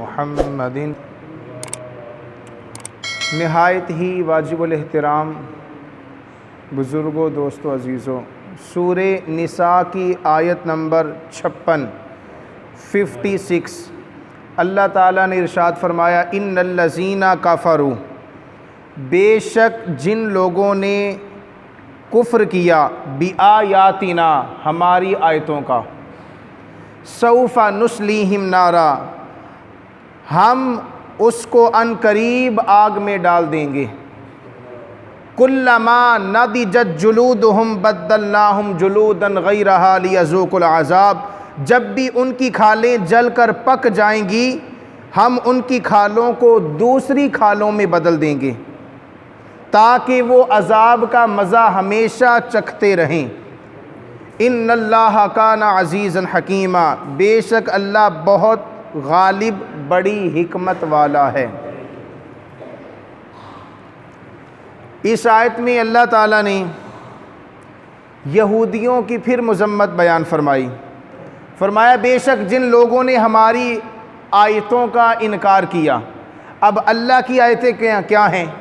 मुहम्मदिन। नहायत ही वाजिबुल एहतराम बुज़ुर्गों, दोस्तों, अज़ीज़ों, सूरे निसा की आयत नंबर 56 अल्लाह ताला ने इरशाद फरमाया, इन्नल्लज़ीना कफ़रू, बेशक जिन लोगों ने कुफ्र किया, बिआयातिना, हमारी आयतों का, सौफ़ा नुस्लीहिम नारा, हम उसको अनकरीब आग में डाल देंगे। कुल्लमा नदिजत जुलूदुहुम बद्दलनाहुम जुलूदन गैरहा लियज़ूकुल अज़ाब, जब भी उनकी खालें जलकर पक जाएंगी हम उनकी खालों को दूसरी खालों में बदल देंगे ताकि वो अज़ाब का मज़ा हमेशा चखते रहें। इन्नल्लाह काना अज़ीज़न हकीमा, बेशक अल्लाह बहुत गालिब, बड़ी हिकमत वाला है। इस आयत में अल्लाह ताला ने यहूदियों की फिर मज़म्मत बयान फरमाई। फरमाया, बेशक जिन लोगों ने हमारी आयतों का इनकार किया। अब अल्लाह की आयतें क्या हैं?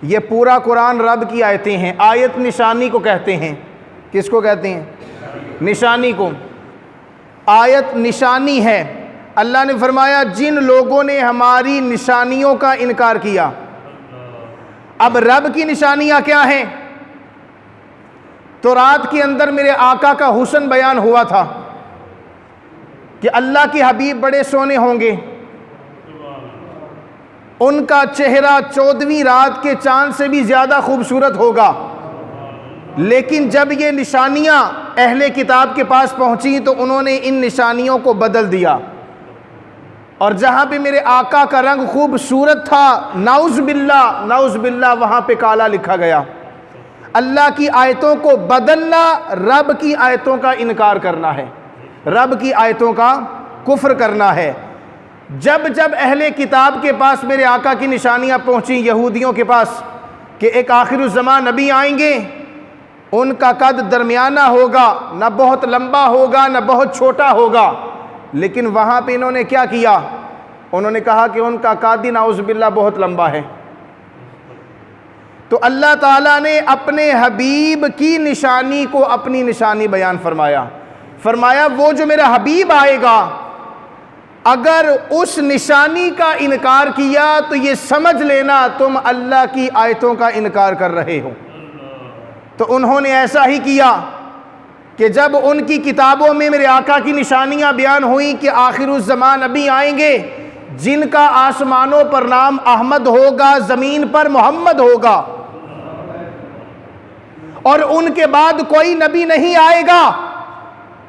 ये पूरा कुरान रब की आयतें हैं। आयत निशानी को कहते हैं। किसको कहते हैं? निशानी को। आयत निशानी है। अल्लाह ने फरमाया, जिन लोगों ने हमारी निशानियों का इनकार किया। अब रब की निशानियां क्या हैं? तो रात के अंदर मेरे आका का हुस्न बयान हुआ था कि अल्लाह के हबीब बड़े सोने होंगे, उनका चेहरा 14वीं रात के चांद से भी ज़्यादा खूबसूरत होगा। लेकिन जब ये निशानियां अहले किताब के पास पहुंची तो उन्होंने इन निशानियों को बदल दिया, और जहाँ पे मेरे आका का रंग खूबसूरत था, नाउज़ बिल्ला, वहाँ पे काला लिखा गया। अल्लाह की आयतों को बदलना रब की आयतों का इनकार करना है, रब की आयतों का कुफ्र करना है। जब जब अहले किताब के पास मेरे आका की निशानियाँ पहुँची, यहूदियों के पास, कि एक आखिरुज़्ज़मान नबी आएंगे, उनका कद दरमियाना होगा, न बहुत लंबा होगा न बहुत छोटा होगा, लेकिन वहाँ पे इन्होंने क्या किया? उन्होंने कहा कि उनका कादी नाउज़ बिल्ला बहुत लंबा है। तो अल्लाह ताला ने अपने हबीब की निशानी को अपनी निशानी बयान फरमाया। फरमाया, वो जो मेरा हबीब आएगा, अगर उस निशानी का इनकार किया तो ये समझ लेना तुम अल्लाह की आयतों का इनकार कर रहे हो। तो उन्होंने ऐसा ही किया कि जब उनकी किताबों में मेरे आका की निशानियां बयान हुई कि आखिरुज़्ज़मान नबी आएंगे जिनका आसमानों पर नाम अहमद होगा, ज़मीन पर मोहम्मद होगा, और उनके बाद कोई नबी नहीं आएगा,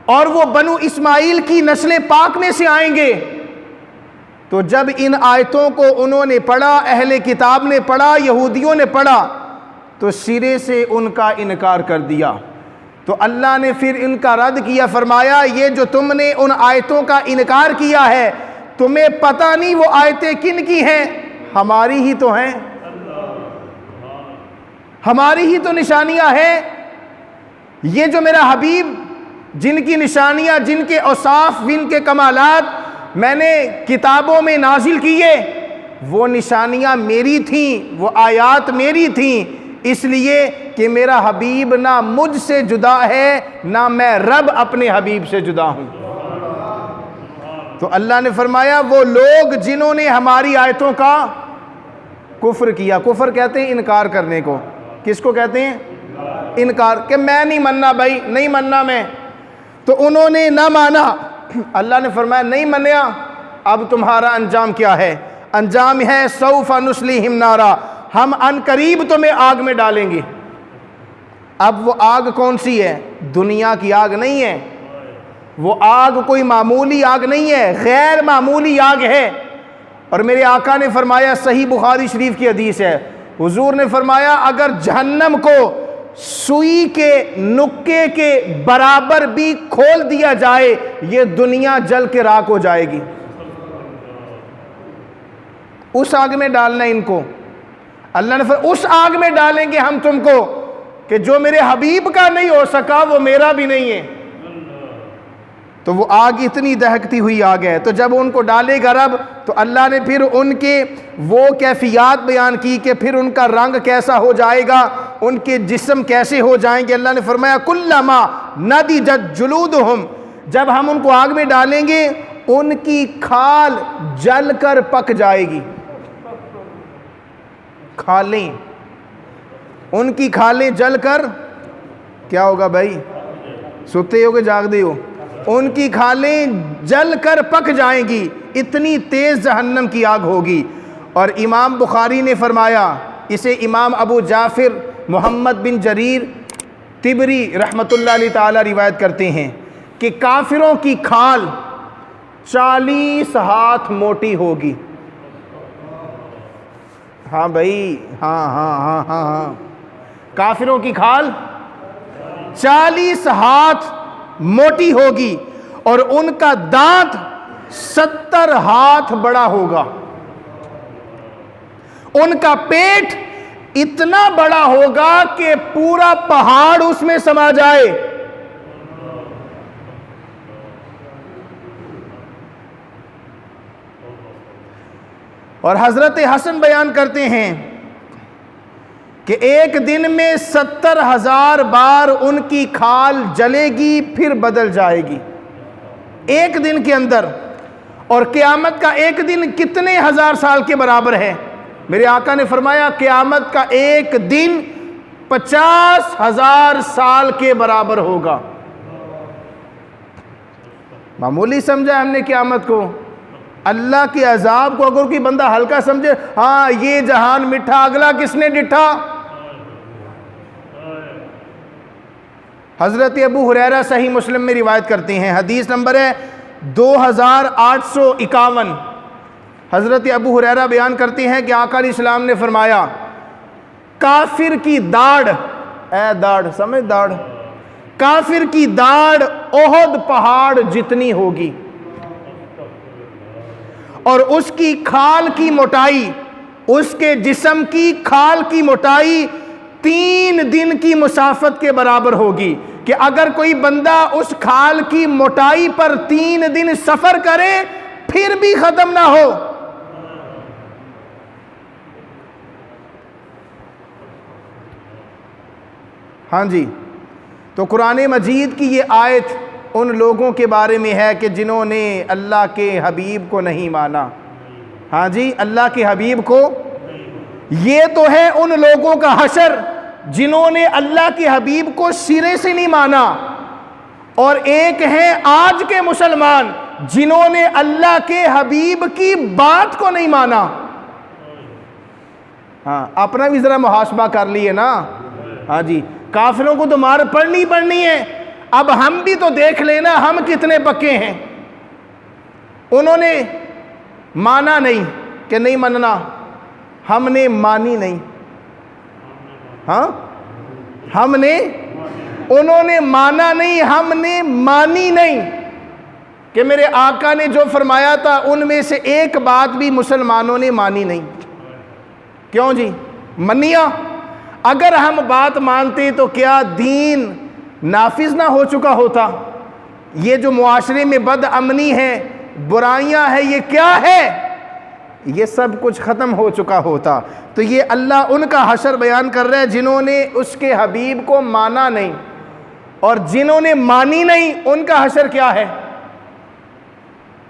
और वो बनु इस्माइल की नस्ल पाक में से आएंगे। तो जब इन आयतों को उन्होंने पढ़ा, अहले किताब ने पढ़ा, यहूदियों ने पढ़ा, तो सिरे से उनका इनकार कर दिया। तो अल्लाह ने फिर इनका रद्द किया। फरमाया, ये जो तुमने उन आयतों का इनकार किया है, तुम्हें पता नहीं वो आयतें किन की हैं? हमारी ही तो हैं, हमारी ही तो निशानियां हैं। ये जो मेरा हबीब, जिनकी निशानियां, जिनके औसाफ, जिनके कमालात मैंने किताबों में नाजिल किए, वो निशानियां मेरी थीं, वो आयात मेरी थीं, इसलिए कि मेरा हबीब ना मुझसे जुदा है, ना मैं रब अपने हबीब से जुदा हूं। तो अल्लाह ने फरमाया, वो लोग जिन्होंने हमारी आयतों का कुफ्र किया। कुफ्र कहते हैं इनकार करने को। किसको कहते हैं? इनकार, कि मैं नहीं मानना भाई, नहीं मानना मैं। तो उन्होंने ना माना। अल्लाह ने फरमाया, नहीं माना, अब तुम्हारा अंजाम क्या है? अंजाम है सौफ़ा नुस्लीहिम नारा, हम अनकरीब तुम्हें आग में डालेंगे। अब वो आग कौन सी है? दुनिया की आग नहीं है, वो आग कोई मामूली आग नहीं है, गैर मामूली आग है। और मेरे आका ने फरमाया, सही बुखारी शरीफ की हदीस है, हुजूर ने फरमाया, अगर जहन्नम को सुई के नुक्के के बराबर भी खोल दिया जाए, ये दुनिया जल के राख हो जाएगी। उस आग में डालना इनको। अल्लाह ने फरमाया, उस आग में डालेंगे हम तुमको कि जो मेरे हबीब का नहीं हो सका वो मेरा भी नहीं है। तो वो आग इतनी दहकती हुई आग है। तो जब उनको डालेगा रब, तो अल्लाह ने फिर उनके वो कैफियत बयान की कि फिर उनका रंग कैसा हो जाएगा, उनके जिस्म कैसे हो जाएंगे। अल्लाह ने फरमाया कुल्लमा नदिजत जुलूदुहुम, जब हम उनको आग में डालेंगे उनकी खाल जलकर पक जाएगी। खालें, उनकी खालें जलकर क्या होगा भाई, सोते हो कि जागते हो, उनकी खालें जलकर पक जाएंगी, इतनी तेज़ जहन्नम की आग होगी। और इमाम बुखारी ने फरमाया, इसे इमाम अबू जाफ़िर मोहम्मद बिन जरीर तिबरी रहमतुल्लाह अलैहि ताला रिवायत करते हैं कि काफिरों की खाल 40 हाथ मोटी होगी। हाँ भाई, हाँ हाँ हाँ हाँ हाँ, काफिरों की खाल 40 हाथ मोटी होगी और उनका दांत 70 हाथ बड़ा होगा। उनका पेट इतना बड़ा होगा कि पूरा पहाड़ उसमें समा जाए। और हजरत हसन बयान करते हैं कि एक दिन में 70,000 बार उनकी खाल जलेगी फिर बदल जाएगी, एक दिन के अंदर। और क़यामत का एक दिन कितने हज़ार साल के बराबर है? मेरे आका ने फरमाया क़यामत का एक दिन 50,000 साल के बराबर होगा। मामूली समझा हमने क़यामत को? अल्लाह के अजाब को अगर कोई बंदा हल्का समझे, हाँ ये जहान मिठा अगला किसने डिठा। हजरत अबू हुरैरा सही मुस्लिम में रिवायत करते हैं, हदीस नंबर है 2851। हजरत अबू हुरैरा बयान करते हैं कि आका इस्लाम ने फरमाया काफिर की दाढ़, ए दाढ़ समझ दाढ़, काफिर की दाढ़ ओहद पहाड़ जितनी होगी और उसकी खाल की मोटाई, उसके जिस्म की खाल की मोटाई 3 दिन की मुसाफत के बराबर होगी। कि अगर कोई बंदा उस खाल की मोटाई पर 3 दिन सफर करे फिर भी खत्म ना हो। हाँ जी, तो कुरान मजीद की ये आयत उन लोगों के बारे में है कि जिन्होंने अल्लाह के हबीब को नहीं माना। हाँ जी, अल्लाह के हबीब को, ये तो है उन लोगों का हशर जिन्होंने अल्लाह के हबीब को सिरे से नहीं माना। और एक है आज के मुसलमान जिन्होंने अल्लाह के हबीब की बात को नहीं माना। हाँ, अपना भी ज़रा मुहासबा कर लिए ना। हाँ जी, काफिरों को तो मार पड़नी पड़नी है। अब हम भी तो देख लेना हम कितने पक्के हैं। उन्होंने माना नहीं कि नहीं मानना, हमने मानी नहीं। हाँ, उन्होंने माना नहीं, हमने मानी नहीं। कि मेरे आका ने जो फरमाया था उनमें से एक बात भी मुसलमानों ने मानी नहीं। क्यों जी? मनिया। अगर हम बात मानते तो क्या दीन नाफिज ना हो चुका होता? ये जो मुआशरे में बदअमनी है, बुराइयां है, ये क्या है? ये सब कुछ ख़त्म हो चुका होता। तो ये अल्लाह उनका हशर बयान कर रहा है जिन्होंने उसके हबीब को माना नहीं, और जिन्होंने मानी नहीं उनका हशर क्या है?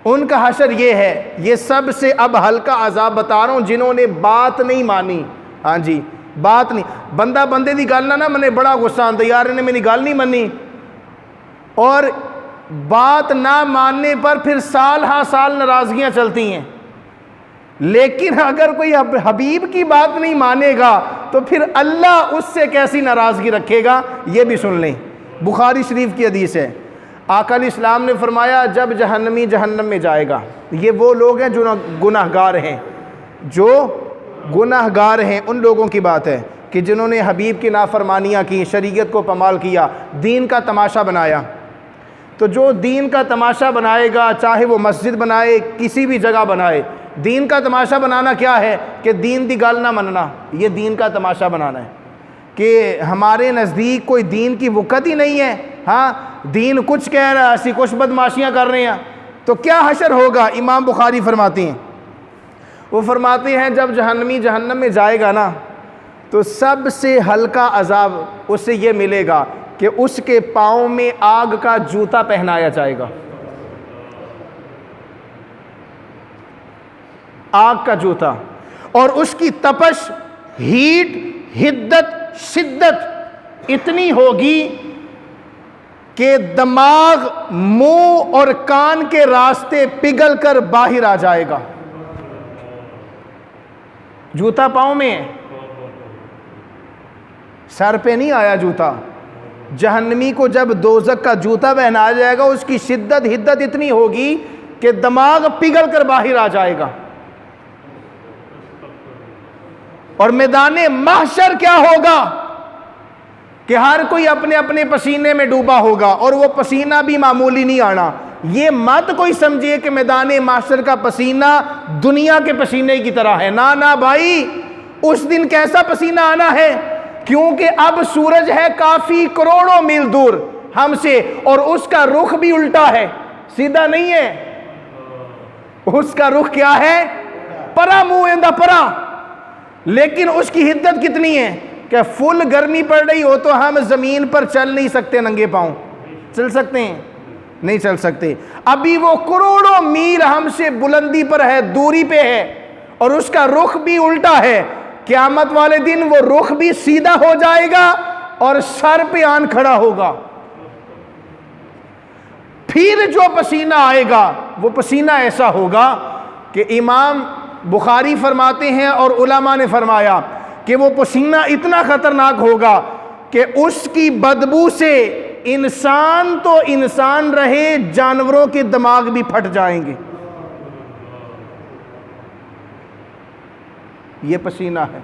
उनका हशर ये है, ये सबसे अब हल्का अजाब बता रहा हूँ, जिन्होंने बात नहीं मानी। हाँ जी, बात नहीं, बंदा बंदे की गल ना मने, बड़ा गुस्सा आता यार इन्हें मेरी गल नहीं मनी। और बात ना मानने पर फिर साल हाँ साल नाराज़गियाँ चलती हैं। लेकिन अगर कोई हबीब की बात नहीं मानेगा तो फिर अल्लाह उससे कैसी नाराज़गी रखेगा? ये भी सुन लें, बुखारी शरीफ की हदीस है। आका इस्लाम ने फरमाया जब जहन्नमी जहन्नम में जाएगा, ये वो लोग हैं जो गुनाहगार हैं, जो गुनाहगार हैं, उन लोगों की बात है कि जिन्होंने हबीब की नाफरमानियाँ की, शरीयत को पमाल किया, दीन का तमाशा बनाया। तो जो दीन का तमाशा बनाएगा, चाहे वो मस्जिद बनाए, किसी भी जगह बनाए, दीन का तमाशा बनाना क्या है? कि दीन दी गल ना मनना, ये दीन का तमाशा बनाना है। कि हमारे नज़दीक कोई दीन की वक़्त ही नहीं है। हाँ, दीन कुछ कह रहा है, असी कुछ बदमाशियां कर रहे हैं, तो क्या हशर होगा। इमाम बुखारी फरमाते हैं, वो फरमाते हैं जब जहन्नमी जहन्नम में जाएगा ना, तो सबसे हल्का अजाब उसे ये मिलेगा कि उसके पाँव में आग का जूता पहनाया जाएगा, आग का जूता, और उसकी तपश, हीट, हिद्दत, शिद्दत इतनी होगी कि दिमाग, मुंह और कान के रास्ते पिघल कर बाहर आ जाएगा। जूता पाँव में है, सर पे नहीं आया जूता। जहन्नमी को जब दोज़ख का जूता पहनाया जाएगा, उसकी शिद्दत, हिद्दत इतनी होगी कि दिमाग पिघल कर बाहर आ जाएगा। और मैदाने महशर क्या होगा कि हर कोई अपने अपने पसीने में डूबा होगा, और वो पसीना भी मामूली नहीं आना। ये मत कोई समझिए कि मैदाने महशर का पसीना दुनिया के पसीने की तरह है, ना ना भाई, उस दिन कैसा पसीना आना है, क्योंकि अब सूरज है काफी करोड़ों मील दूर हमसे, और उसका रुख भी उल्टा है, सीधा नहीं है। उसका रुख क्या है, परा, मुंह इंदा परा। लेकिन उसकी हिद्दत कितनी है कि फुल गर्मी पड़ रही हो तो हम जमीन पर चल नहीं सकते, नंगे पांव चल सकते हैं? नहीं चल सकते। अभी वो करोड़ों मील हमसे बुलंदी पर है, दूरी पे है, और उसका रुख भी उल्टा है। क़यामत वाले दिन वो रुख भी सीधा हो जाएगा और सर पे आन खड़ा होगा। फिर जो पसीना आएगा वो पसीना ऐसा होगा कि इमाम बुखारी फरमाते हैं और उलमा ने फरमाया कि वो पसीना इतना खतरनाक होगा कि उसकी बदबू से इंसान तो इंसान रहे, जानवरों के दिमाग भी फट जाएंगे। ये पसीना है,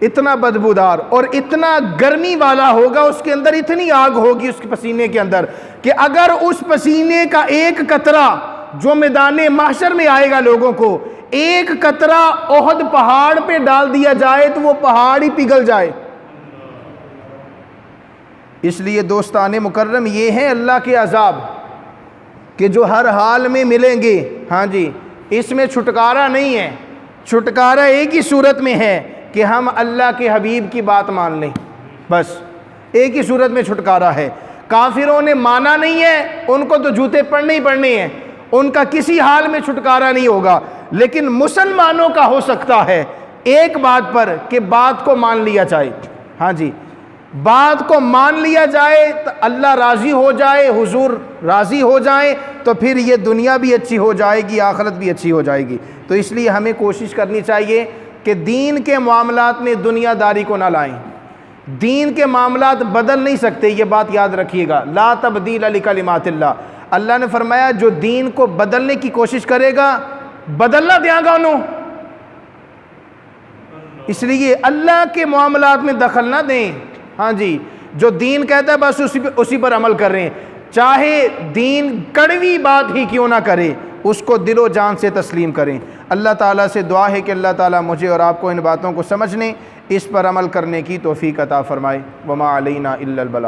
इतना बदबूदार और इतना गर्मी वाला होगा, उसके अंदर इतनी आग होगी उसके पसीने के अंदर कि अगर उस पसीने का एक कतरा जो मैदाने महशर में आएगा लोगों को, एक कतरा ओहद पहाड़ पे डाल दिया जाए तो वो पहाड़ ही पिघल जाए। इसलिए दोस्ताने मुकर्रम, ये हैं अल्लाह के अजाब कि जो हर हाल में मिलेंगे। हाँ जी, इसमें छुटकारा नहीं है। छुटकारा एक ही सूरत में है कि हम अल्लाह के हबीब की बात मान लें, बस एक ही सूरत में छुटकारा है। काफिरों ने माना नहीं है, उनको तो जूते पड़ने ही पड़ने हैं, उनका किसी हाल में छुटकारा नहीं होगा। लेकिन मुसलमानों का हो सकता है एक बात पर कि बात को मान लिया जाए। हाँ जी, बात को मान लिया जाए तो अल्लाह राज़ी हो जाए, हुजूर राज़ी हो जाए, तो फिर ये दुनिया भी अच्छी हो जाएगी, आखिरत भी अच्छी हो जाएगी। तो इसलिए हमें कोशिश करनी चाहिए कि दीन के मामलात में दुनियादारी को ना लाएं। दीन के मामलात बदल नहीं सकते, ये बात याद रखिएगा। ला तब्दील लिकलिमातिल्लाह, अल्लाह ने फरमाया जो दीन को बदलने की कोशिश करेगा बदलना देगा उन्होंने। इसलिए अल्लाह के मामलात में दखल ना दें। हाँ जी, जो दीन कहता है बस उसी पर अमल कर रहे हैं, चाहे दीन कड़वी बात ही क्यों ना करे, उसको दिलो जान से तस्लीम करें। अल्लाह ताला से दुआ है कि अल्लाह ताला मुझे और आपको इन बातों को समझने, इस पर अमल करने की तौफीक अता फरमाए। वमा अलैना इल्लल बलाग।